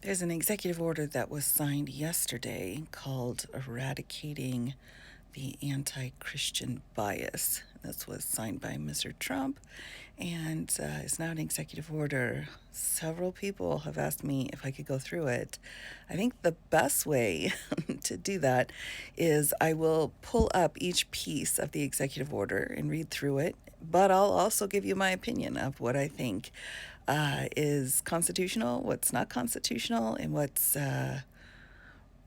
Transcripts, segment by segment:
There's an executive order that was signed yesterday called Eradicating the Anti-Christian Bias. This was signed by Mr. Trump and is now an executive order. Several people have asked me if I could go through it. I think the best way to do that is I will pull up each piece of the executive order and read through it, but I'll also give you my opinion of what I think is constitutional, what's not constitutional, and what's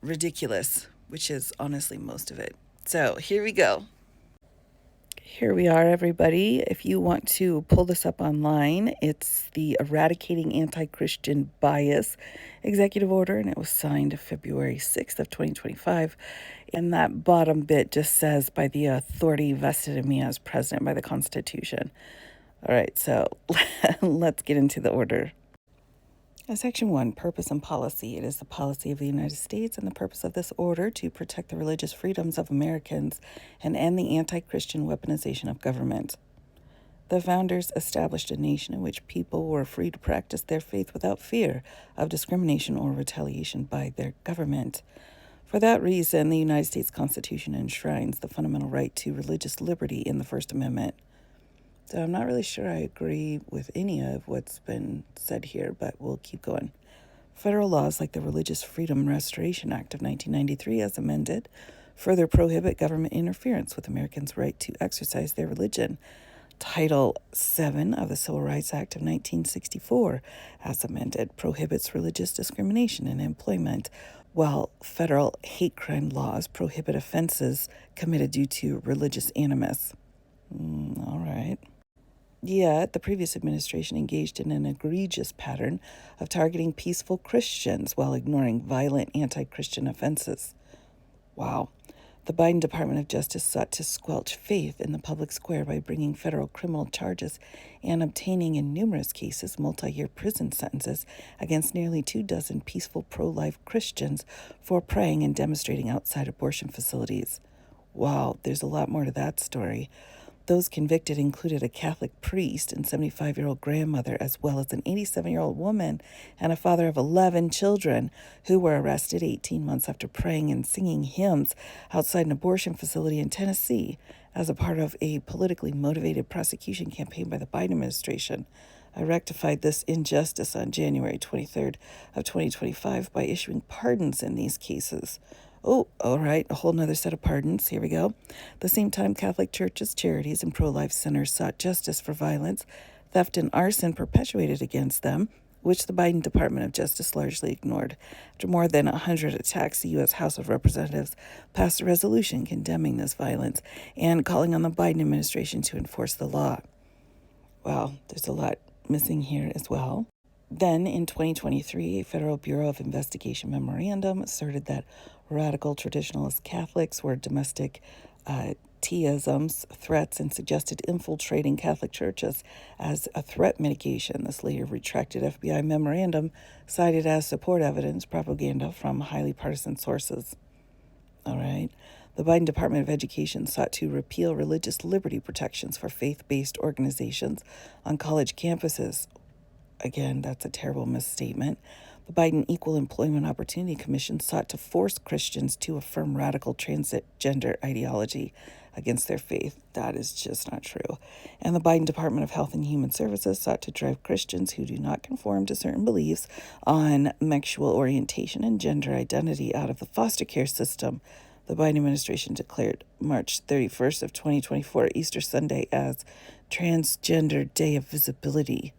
ridiculous, which is honestly most of it. So here we go. Here we are, everybody. If you want to pull this up online, it's the Eradicating Anti-Christian Bias Executive Order, and it was signed February 6th of 2025. And that bottom bit just says, by the authority vested in me as president by the Constitution. All right, so let's get into the order. Section 1, Purpose and Policy. It is the policy of the United States and the purpose of this order to protect the religious freedoms of Americans and end the anti-Christian weaponization of government. The founders established a nation in which people were free to practice their faith without fear of discrimination or retaliation by their government. For that reason, the United States Constitution enshrines the fundamental right to religious liberty in the First Amendment. So I'm not really sure I agree with any of what's been said here, but we'll keep going. Federal laws like the Religious Freedom Restoration Act of 1993, as amended, further prohibit government interference with Americans' right to exercise their religion. Title VII of the Civil Rights Act of 1964, as amended, prohibits religious discrimination in employment, while federal hate crime laws prohibit offenses committed due to religious animus. All right. Yet, the previous administration engaged in an egregious pattern of targeting peaceful Christians while ignoring violent anti-Christian offenses. Wow. The Biden Department of Justice sought to squelch faith in the public square by bringing federal criminal charges and obtaining, in numerous cases, multi-year prison sentences against nearly 24 peaceful pro-life Christians for praying and demonstrating outside abortion facilities. Wow, there's a lot more to that story. Those convicted included a Catholic priest and 75-year-old grandmother, as well as an 87-year-old woman and a father of 11 children who were arrested 18 months after praying and singing hymns outside an abortion facility in Tennessee as a part of a politically motivated prosecution campaign by the Biden administration. I rectified this injustice on January 23rd of 2025 by issuing pardons in these cases. Oh, all right, a whole nother set of pardons. Here we go. The same time, Catholic churches, charities, and pro-life centers sought justice for violence, theft, and arson perpetuated against them, which the Biden Department of Justice largely ignored. After more than 100 attacks, the U.S. House of Representatives passed a resolution condemning this violence and calling on the Biden administration to enforce the law. Wow, there's a lot missing here as well. Then, in 2023, a Federal Bureau of Investigation memorandum asserted that radical traditionalist Catholics were domestic theisms, threats, and suggested infiltrating Catholic churches as a threat mitigation. This later retracted FBI memorandum cited as support evidence propaganda from highly partisan sources. All right. The Biden Department of Education sought to repeal religious liberty protections for faith-based organizations on college campuses. Again, that's a terrible misstatement. The Biden Equal Employment Opportunity Commission sought to force Christians to affirm radical transgender ideology against their faith. That is just not true. And the Biden Department of Health and Human Services sought to drive Christians who do not conform to certain beliefs on sexual orientation and gender identity out of the foster care system. The Biden administration declared March 31st of 2024, Easter Sunday, as Transgender Day of Visibility.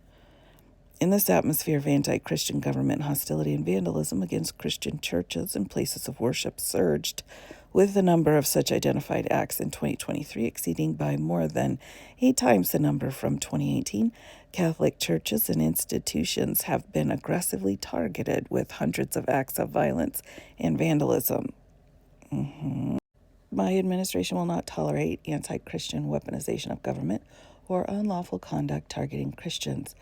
In this atmosphere of anti-Christian government hostility and vandalism against Christian churches and places of worship surged, with the number of such identified acts in 2023 exceeding by more than 8 times the number from 2018. Catholic churches and institutions have been aggressively targeted with hundreds of acts of violence and vandalism. My administration will not tolerate anti-Christian weaponization of government or unlawful conduct targeting Christians.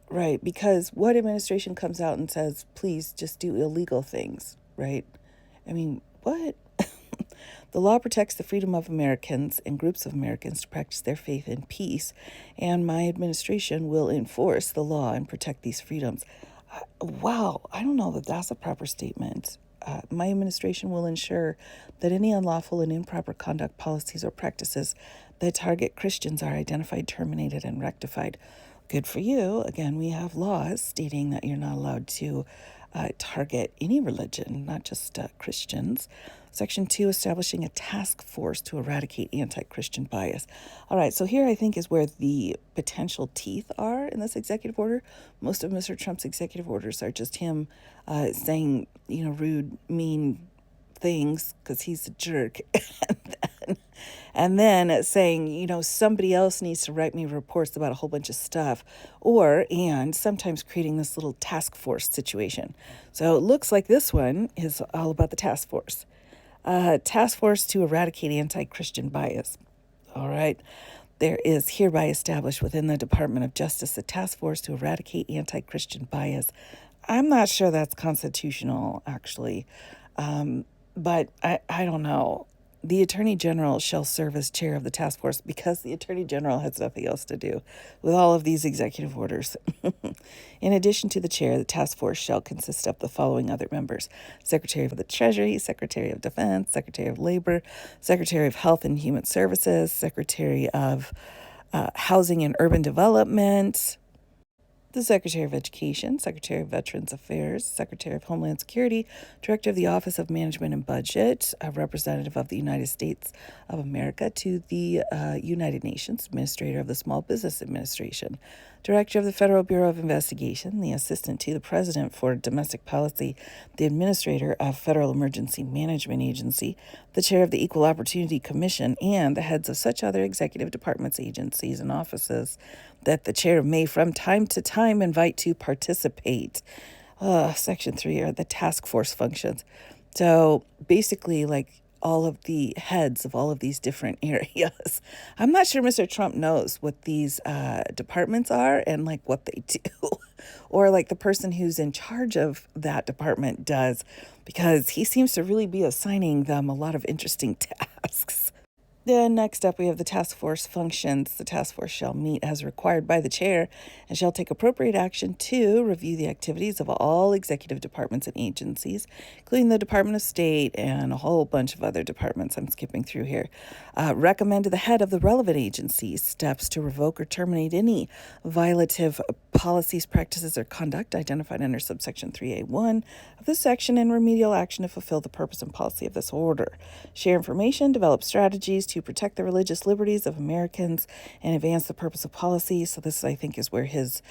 Right, because what administration comes out and says, please just do illegal things, right? I mean, what? The law protects the freedom of Americans and groups of Americans to practice their faith in peace, and my administration will enforce the law and protect these freedoms. Wow, I don't know that that's a proper statement. My administration will ensure that any unlawful and improper conduct, policies, or practices that target Christians are identified, terminated, and rectified. Good for you. Again, we have laws stating that you're not allowed to target any religion, not just Christians. Section 2, establishing a task force to eradicate anti-Christian bias. All right, so here I think is where the potential teeth are in this executive order. Most of Mr. Trump's executive orders are just him saying, rude, mean things because he's a jerk. and then saying, somebody else needs to write me reports about a whole bunch of stuff, and sometimes creating this little task force situation. So it looks like this one is all about the task force. Task force to eradicate anti-Christian bias. All right. There is hereby established within the Department of Justice a task force to eradicate anti-Christian bias. I'm not sure that's constitutional, actually, but I don't know. The Attorney General shall serve as chair of the task force because the Attorney General has nothing else to do with all of these executive orders. In addition to the chair, the task force shall consist of the following other members: Secretary of the Treasury, Secretary of Defense, Secretary of Labor, Secretary of Health and Human Services, Secretary of Housing and Urban Development, the Secretary of Education, Secretary of Veterans Affairs, Secretary of Homeland Security, Director of the Office of Management and Budget, a representative of the United States of America to the United Nations, Administrator of the Small Business Administration, Director of the Federal Bureau of Investigation, the Assistant to the President for Domestic Policy, the Administrator of Federal Emergency Management Agency, the Chair of the Equal Opportunity Commission, and the heads of such other executive departments, agencies, and offices that the chair may from time to time invite to participate. Section 3 are the task force functions. So basically, like all of the heads of all of these different areas. I'm not sure Mr. Trump knows what these departments are and like what they do, or like the person who's in charge of that department does, because he seems to really be assigning them a lot of interesting tasks. Then next up, we have the task force functions. The task force shall meet as required by the chair and shall take appropriate action to review the activities of all executive departments and agencies, including the Department of State and a whole bunch of other departments I'm skipping through here. Recommend to the head of the relevant agency steps to revoke or terminate any violative policies, practices, or conduct identified under subsection 3A1 of this section and remedial action to fulfill the purpose and policy of this order. Share information, develop strategies to protect the religious liberties of Americans and advance the purpose of policy. So this, I think, is where his,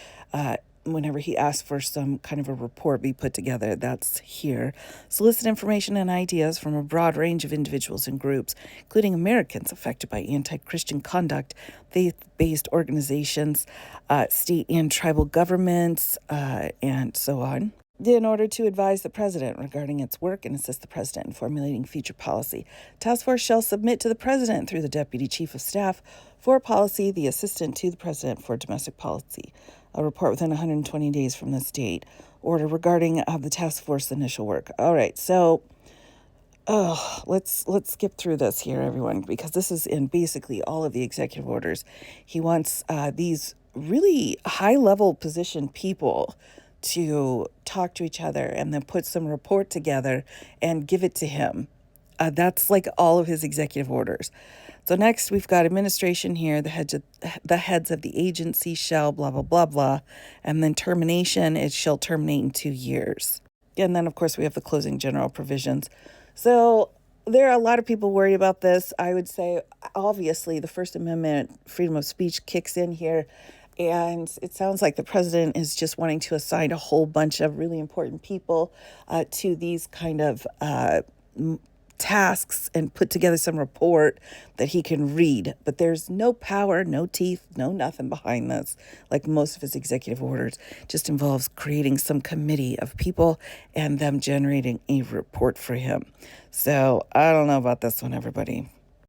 whenever he asks for some kind of a report be put together, that's here. Solicit information and ideas from a broad range of individuals and groups, including Americans affected by anti-Christian conduct, faith-based organizations, state and tribal governments, and so on, in order to advise the president regarding its work and assist the president in formulating future policy. Task force shall submit to the president through the deputy chief of staff for policy, the assistant to the president for domestic policy, a report within 120 days from this date. Order regarding the task force initial work. All right, so let's skip through this here, everyone, because this is in basically all of the executive orders. He wants these really high-level position people to talk to each other and then put some report together and give it to him. That's like all of his executive orders. So next we've got administration here. The heads of the agency shall blah, blah, blah, blah. And then termination, it shall terminate in 2 years. And then, of course, we have the closing general provisions. So there are a lot of people worried about this. I would say, obviously, the First Amendment, freedom of speech kicks in here. And it sounds like the president is just wanting to assign a whole bunch of really important people to these kind of tasks and put together some report that he can read. But there's no power, no teeth, no nothing behind this. Like most of his executive orders, just involves creating some committee of people and them generating a report for him. So I don't know about this one, everybody.